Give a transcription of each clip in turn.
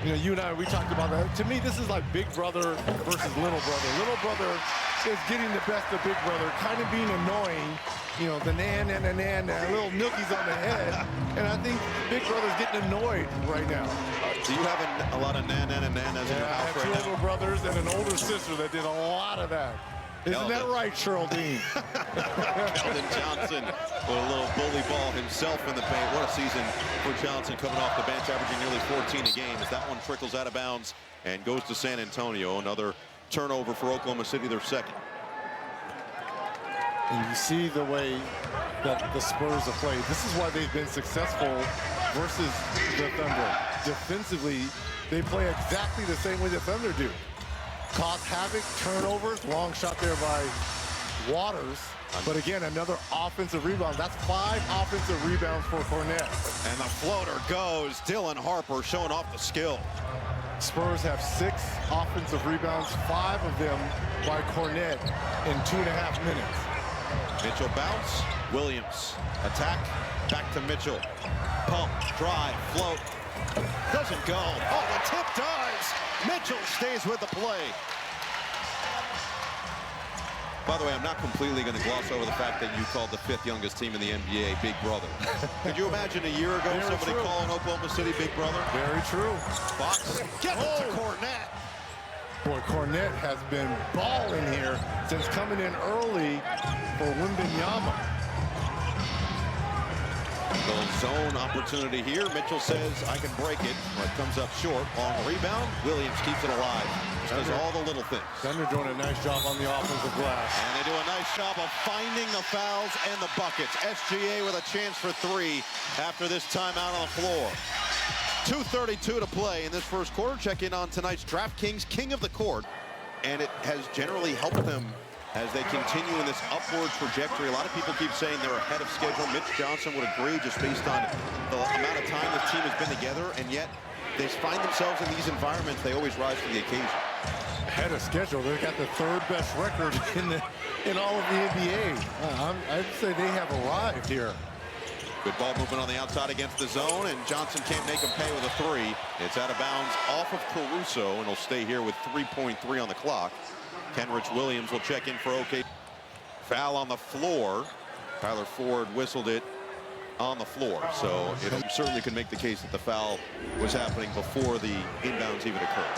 You know, you and I, we talked about that. To me, this is like big brother versus little brother. Little brother is getting the best of big brother, kind of being annoying. You know, the little nookies on the head. And I think big brother's getting annoyed right now. Do you have a lot of nanas in your house I have right two now? older brothers and an older sister that did a lot of that. Isn't that right, Geraldine? Keldon Johnson with a little bully ball himself in the paint. What a season for Johnson, coming off the bench, averaging nearly 14 a game as that one trickles out of bounds and goes to San Antonio. Another turnover for Oklahoma City, their second. And you see the way that the Spurs have played. This is why they've been successful versus the Thunder. Defensively, they play exactly the same way the Thunder do. Cause havoc, turnovers, long shot there by Waters. But again, another offensive rebound. That's 5 offensive rebounds for Cornette. And the floater goes. Dylan Harper showing off the skill. Spurs have 6 offensive rebounds, 5 of them by Cornette in 2.5 minutes. Mitchell bounce, Williams attack, back to Mitchell. Pump, drive, float, doesn't go. Oh, the tip dives. Mitchell stays with the play. By the way, I'm not completely going to gloss over the fact that you called the 5th youngest team in the NBA Big Brother. Could you imagine a year ago somebody calling Oklahoma City Big Brother? Very true. Fox, get it to Cornette. Boy, Cornette has been balling here since coming in early for Wembanyama. Little zone opportunity here. Mitchell says, I can break it. But comes up short. Long rebound. Williams keeps it alive. Just does all the little things. Thunder doing a nice job on the offensive glass. And they do a nice job of finding the fouls and the buckets. SGA with a chance for 3 after this timeout on the floor. 2:32 to play in this first quarter. Check in on tonight's DraftKings King of the Court. And it has generally helped them as they continue in this upward trajectory. A lot of people keep saying they're ahead of schedule. Mitch Johnson would agree just based on the amount of time this team has been together, and yet they find themselves in these environments. They always rise to the occasion. Ahead of schedule. They've got the 3rd best record in all of the NBA. I'd say they have arrived here. Good ball movement on the outside against the zone, and Johnson can't make him pay with a 3. It's out of bounds off of Caruso, and he'll stay here with 3.3 on the clock. Kenrich Williams will check in for OK. Foul on the floor. Tyler Ford whistled it on the floor. So you certainly can make the case that the foul was happening before the inbounds even occurred.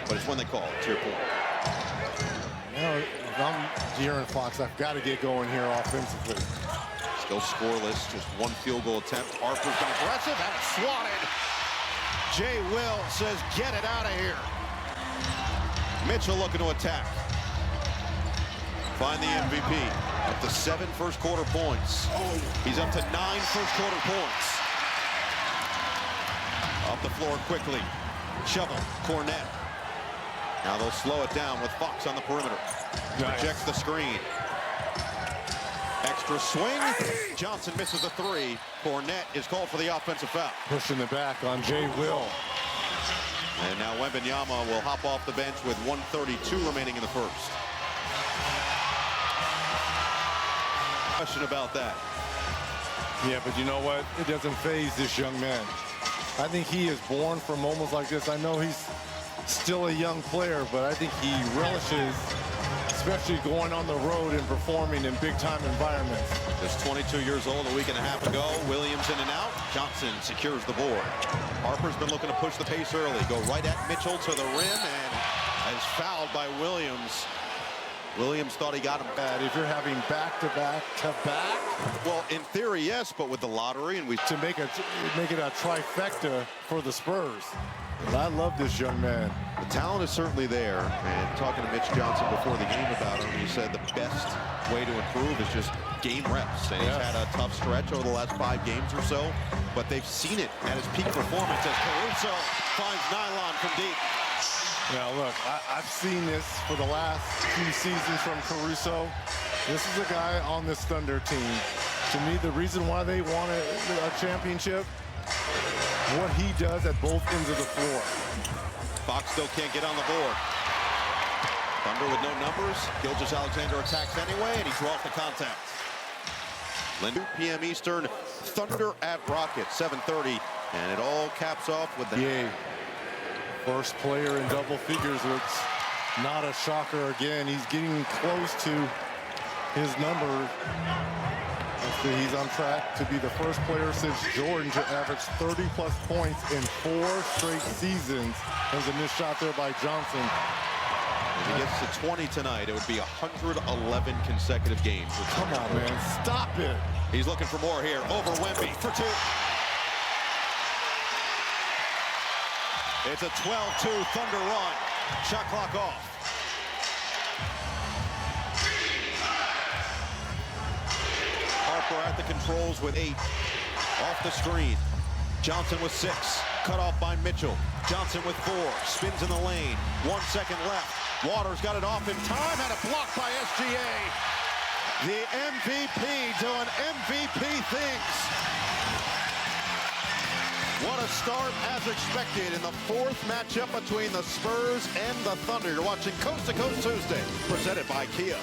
But it's when they call it, to your point. Now, if I'm De'Aaron Fox, I've got to get going here offensively. Still scoreless, just 1 field goal attempt. Harper's been aggressive and swatted. Jay Will says, get it out of here. Mitchell looking to attack. Find the MVP. Up to 7 first quarter points. He's up to 9 first quarter points. Off the floor quickly. Shovel, Cornette. Now they'll slow it down with Fox on the perimeter. Nice. Rejects the screen. Extra swing. Johnson misses a 3. Cornette is called for the offensive foul. Pushing the back on Jay Will. And now Wembanyama will hop off the bench with 1:32 remaining in the first. Question about that. Yeah, but you know what? It doesn't faze this young man. I think he is born for moments like this. I know he's still a young player, but I think he relishes, especially going on the road and performing in big-time environments. Just 22 years old a week and a half ago. Williams in and out. Johnson secures the board. Harper's been looking to push the pace early. Go right at Mitchell to the rim and is fouled by Williams. Williams thought he got him bad. If you're having back-to-back-to-back, well, in theory, yes, but with the lottery and to make it a trifecta for the Spurs. But I love this young man. The talent is certainly there. And talking to Mitch Johnson before the game about him, he said the best way to improve is just game reps. And he's had a tough stretch over the last 5 games or so, but they've seen it at his peak performance as Caruso finds nylon from deep. Now look, I've seen this for the last few seasons from Caruso. This is a guy on this Thunder team. To me, the reason why they won a championship, what he does at both ends of the floor. Fox still can't get on the board. Thunder with no numbers. Gilgeous-Alexander attacks anyway, and he draws the contact. 2 p.m. Eastern, Thunder at Rockets, 7:30, and it all caps off with the First player in double figures. It's not a shocker again. He's getting close to his number. He's on track to be the first player since Jordan to average 30-plus points in 4 straight seasons. There's a missed shot there by Johnson. If he gets to 20 tonight, it would be 111 consecutive games. Come on, man. Stop it. He's looking for more here. Over Wemby for 2. It's a 12-2 Thunder run. Shot clock off. Harper at the controls with 8. Off the screen. Johnson with 6. Cut off by Mitchell. Johnson with 4. Spins in the lane. 1 second left. Waters got it off in time. Had it blocked by SGA. The MVP doing MVP things. What a start as expected in the 4th matchup between the Spurs and the Thunder. You're watching Coast to Coast Tuesday, presented by Kia.